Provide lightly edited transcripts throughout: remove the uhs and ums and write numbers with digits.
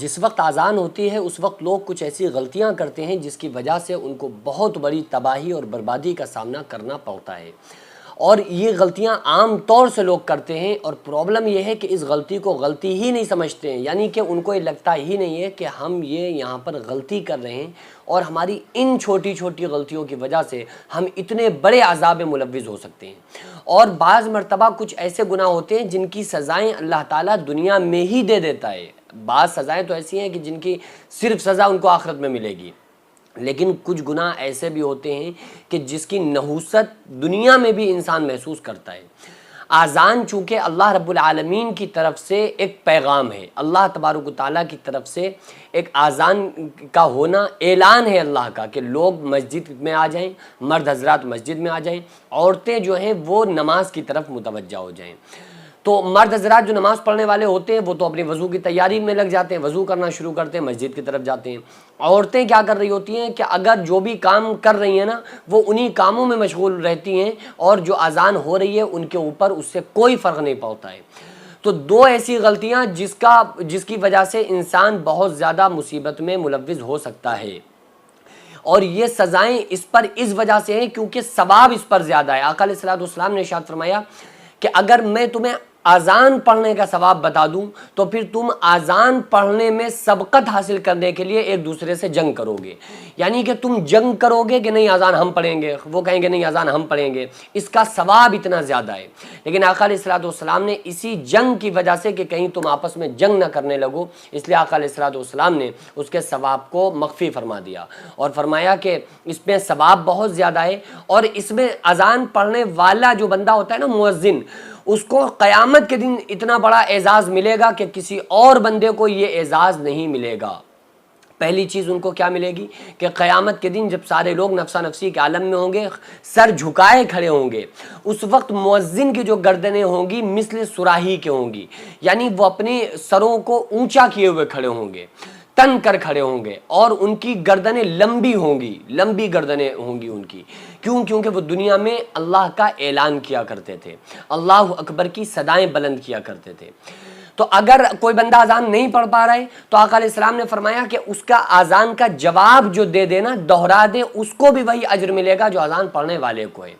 جس وقت اذان ہوتی ہے اس وقت لوگ کچھ ایسی غلطیاں کرتے ہیں جس کی وجہ سے ان کو بہت بڑی تباہی اور بربادی کا سامنا کرنا پڑتا ہے، اور یہ غلطیاں عام طور سے لوگ کرتے ہیں، اور پرابلم یہ ہے کہ اس غلطی کو غلطی ہی نہیں سمجھتے ہیں، یعنی کہ ان کو یہ لگتا ہی نہیں ہے کہ ہم یہ یہاں پر غلطی کر رہے ہیں اور ہماری ان چھوٹی چھوٹی غلطیوں کی وجہ سے ہم اتنے بڑے عذاب میں ملوث ہو سکتے ہیں۔ اور بعض مرتبہ کچھ ایسے گناہ ہوتے ہیں جن کی سزائیں اللہ تعالیٰ دنیا میں ہی دے دیتا ہے۔ بعض سزائیں تو ایسی ہیں کہ جن کی صرف سزا ان کو آخرت میں ملے گی، لیکن کچھ گناہ ایسے بھی ہوتے ہیں کہ جس کی نحوست دنیا میں بھی انسان محسوس کرتا ہے۔ اذان چونکہ اللہ رب العالمین کی طرف سے ایک پیغام ہے، اللہ تبارک و تعالیٰ کی طرف سے ایک اذان کا ہونا اعلان ہے اللہ کا کہ لوگ مسجد میں آ جائیں، مرد حضرات مسجد میں آ جائیں، عورتیں جو ہیں وہ نماز کی طرف متوجہ ہو جائیں۔ تو مرد حضرات جو نماز پڑھنے والے ہوتے ہیں وہ تو اپنی وضو کی تیاری میں لگ جاتے ہیں، وضو کرنا شروع کرتے ہیں، مسجد کی طرف جاتے ہیں۔ عورتیں کیا کر رہی ہوتی ہیں کہ اگر جو بھی کام کر رہی ہیں نا وہ انہی کاموں میں مشغول رہتی ہیں، اور جو اذان ہو رہی ہے ان کے اوپر اس سے کوئی فرق نہیں پڑتا ہے۔ تو دو ایسی غلطیاں جس کی وجہ سے انسان بہت زیادہ مصیبت میں ملوث ہو سکتا ہے، اور یہ سزائیں اس پر اس وجہ سے ہیں کیونکہ ثواب اس پر زیادہ ہے۔ آقا علیہ الصلوۃ والسلام نے ارشاد فرمایا کہ اگر میں تمہیں اذان پڑھنے کا ثواب بتا دوں تو پھر تم اذان پڑھنے میں سبقت حاصل کرنے کے لیے ایک دوسرے سے جنگ کرو گے، یعنی کہ تم جنگ کرو گے کہ نہیں اذان ہم پڑھیں گے، وہ کہیں گے نہیں اذان ہم پڑھیں گے، اس کا ثواب اتنا زیادہ ہے۔ لیکن آقا علیہ الصلوۃ والسلام نے اسی جنگ کی وجہ سے کہ کہیں تم آپس میں جنگ نہ کرنے لگو، اس لیے آقا علیہ الصلوۃ والسلام نے اس کے ثواب کو مخفی فرما دیا اور فرمایا کہ اس میں ثواب بہت زیادہ ہے، اور اس میں اذان پڑھنے والا جو بندہ ہوتا ہے نا مؤذن، اس کو قیامت کے دن اتنا بڑا اعزاز ملے گا کہ کسی اور بندے کو یہ اعزاز نہیں ملے گا۔ پہلی چیز ان کو کیا ملے گی کہ قیامت کے دن جب سارے لوگ نفسا نفسی کے عالم میں ہوں گے، سر جھکائے کھڑے ہوں گے، اس وقت مؤذن کی جو گردنیں ہوں گی مثل سراہی کے ہوں گی، یعنی وہ اپنے سروں کو اونچا کیے ہوئے کھڑے ہوں گے، تن کر کھڑے ہوں گے، اور ان کی گردنیں لمبی ہوں گی، لمبی گردنیں ہوں گی ان کی۔ کیونکہ وہ دنیا میں اللہ کا اعلان کیا کرتے تھے، اللہ اکبر کی صدائیں بلند کیا کرتے تھے۔ تو اگر کوئی بندہ اذان نہیں پڑھ پا رہا ہے تو آقا علیہ السلام نے فرمایا کہ اس کا اذان کا جواب جو دے دینا، دوہرا دے، اس کو بھی وہی اجر ملے گا جو اذان پڑھنے والے کو ہے۔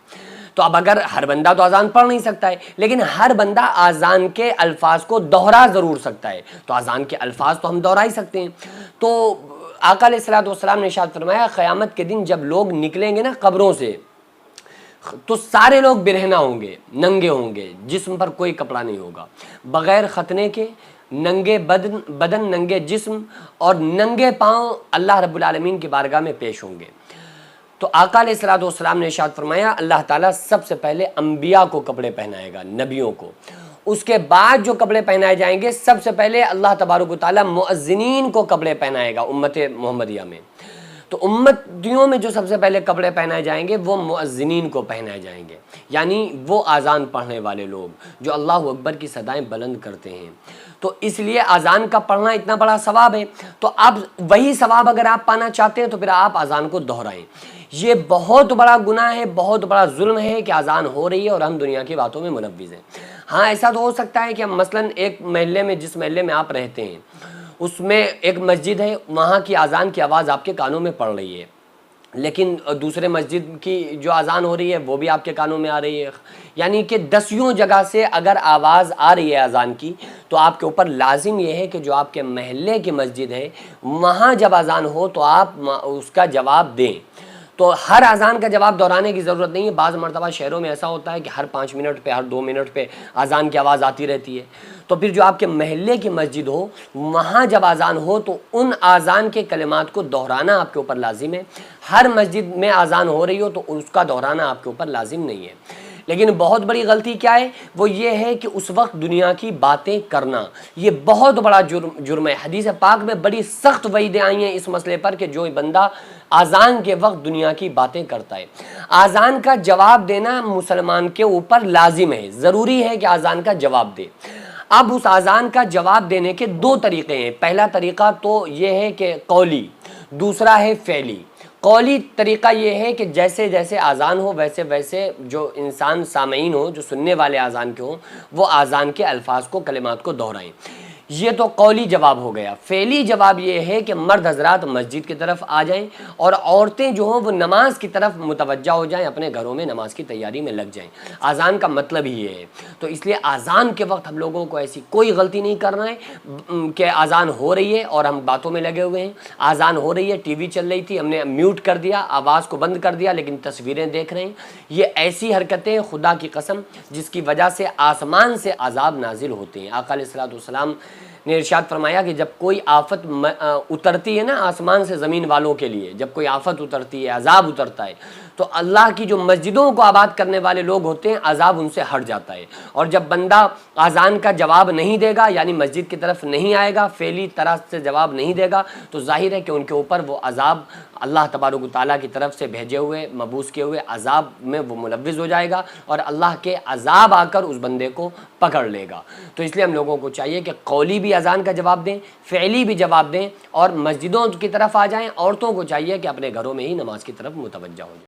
تو اب اگر ہر بندہ تو اذان پڑھ نہیں سکتا ہے، لیکن ہر بندہ اذان کے الفاظ کو دوہرا ضرور سکتا ہے، تو اذان کے الفاظ تو ہم دوہرا ہی سکتے ہیں۔ تو آقا علیہ الصلوۃ والسلام نے ارشاد فرمایا قیامت کے دن جب لوگ نکلیں گے نا قبروں سے تو سارے لوگ برہنہ ہوں گے، ننگے ہوں گے، جسم پر کوئی کپڑا نہیں ہوگا، بغیر ختنے کے، ننگے بدن ننگے جسم اور ننگے پاؤں اللہ رب العالمین کی بارگاہ میں پیش ہوں گے۔ تو آقا علیہ الصلوۃ والسلام نے ارشاد فرمایا اللہ تعالیٰ سب سے پہلے انبیاء کو کپڑے پہنائے گا، نبیوں کو، اس کے بعد جو کپڑے پہنائے جائیں گے سب سے پہلے اللہ تبارک و تعالیٰ مؤذنین کو کپڑے پہنائے گا امت محمدیہ میں۔ تو امتیوں میں جو سب سے پہلے کپڑے پہنائے جائیں گے وہ مؤذنین کو پہنائے جائیں گے، یعنی وہ اذان پڑھنے والے لوگ جو اللہ اکبر کی صدائیں بلند کرتے ہیں۔ تو اس لیے اذان کا پڑھنا اتنا بڑا ثواب ہے، تو اب وہی ثواب اگر آپ پانا چاہتے ہیں تو پھر آپ اذان کو دہرائیں۔ یہ بہت بڑا گناہ ہے، بہت بڑا ظلم ہے کہ اذان ہو رہی ہے اور ہم دنیا کی باتوں میں ملوث ہیں۔ ہاں ایسا تو ہو سکتا ہے کہ ہم مثلاً ایک محلے میں، جس محلے میں آپ رہتے ہیں اس میں ایک مسجد ہے، وہاں کی اذان کی آواز آپ کے کانوں میں پڑ رہی ہے، لیکن دوسرے مسجد کی جو اذان ہو رہی ہے وہ بھی آپ کے کانوں میں آ رہی ہے، یعنی کہ دسیوں جگہ سے اگر آواز آ رہی ہے اذان کی تو آپ کے اوپر لازم یہ ہے کہ جو آپ کے محلے کی مسجد ہے وہاں جب اذان ہو تو آپ اس کا جواب دیں۔ تو ہر اذان کا جواب دہرانے کی ضرورت نہیں ہے، بعض مرتبہ شہروں میں ایسا ہوتا ہے کہ ہر 5 منٹ پہ، ہر 2 منٹ پہ اذان کی آواز آتی رہتی ہے، تو پھر جو آپ کے محلے کی مسجد ہو وہاں جب اذان ہو تو ان اذان کے کلمات کو دہرانا آپ کے اوپر لازم ہے۔ ہر مسجد میں اذان ہو رہی ہو تو اس کا دہرانا آپ کے اوپر لازم نہیں ہے۔ لیکن بہت بڑی غلطی کیا ہے، وہ یہ ہے کہ اس وقت دنیا کی باتیں کرنا، یہ بہت بڑا جرم ہے۔ حدیث پاک میں بڑی سخت وعیدیں آئی ہیں اس مسئلے پر کہ جو بندہ اذان کے وقت دنیا کی باتیں کرتا ہے۔ اذان کا جواب دینا مسلمان کے اوپر لازم ہے، ضروری ہے کہ اذان کا جواب دے۔ اب اس اذان کا جواب دینے کے 2 طریقے ہیں۔ پہلا طریقہ تو یہ ہے کہ قولی، دوسرا ہے فعلی۔ قولی طریقہ یہ ہے کہ جیسے جیسے اذان ہو ویسے ویسے جو انسان سامعین ہو، جو سننے والے اذان کے ہوں، وہ اذان کے الفاظ کو، کلمات کو دہرائیں۔ یہ تو قولی جواب ہو گیا۔ فعلی جواب یہ ہے کہ مرد حضرات مسجد کی طرف آ جائیں اور عورتیں جو ہوں وہ نماز کی طرف متوجہ ہو جائیں، اپنے گھروں میں نماز کی تیاری میں لگ جائیں۔ اذان کا مطلب ہی یہ ہے۔ تو اس لیے اذان کے وقت ہم لوگوں کو ایسی کوئی غلطی نہیں کرنا ہے کہ اذان ہو رہی ہے اور ہم باتوں میں لگے ہوئے ہیں، اذان ہو رہی ہے، ٹی وی چل رہی تھی، ہم نے میوٹ کر دیا، آواز کو بند کر دیا، لیکن تصویریں دیکھ رہے ہیں۔ یہ ایسی حرکتیں خدا کی قسم جس کی وجہ سے آسمان سے عذاب نازل ہوتے ہیں۔ آقا علیہ الصلوۃ والسلام نے ارشاد فرمایا کہ جب کوئی آفت اترتی ہے نا آسمان سے زمین والوں کے لیے، جب کوئی آفت اترتی ہے، عذاب اترتا ہے، تو اللہ کی جو مسجدوں کو آباد کرنے والے لوگ ہوتے ہیں عذاب ان سے ہٹ جاتا ہے۔ اور جب بندہ اذان کا جواب نہیں دے گا، یعنی مسجد کی طرف نہیں آئے گا، فعلی طرح سے جواب نہیں دے گا، تو ظاہر ہے کہ ان کے اوپر وہ عذاب اللہ تبارک و تعالیٰ کی طرف سے بھیجے ہوئے مبعوث کیے ہوئے عذاب میں وہ ملوث ہو جائے گا اور اللہ کے عذاب آ کر اس بندے کو پکڑ لے گا۔ تو اس لیے ہم لوگوں کو چاہیے کہ قولی بھی اذان کا جواب دیں، فعلی بھی جواب دیں اور مسجدوں کی طرف آ جائیں۔ عورتوں کو چاہیے کہ اپنے گھروں میں ہی نماز کی طرف متوجہ ہو جائیں۔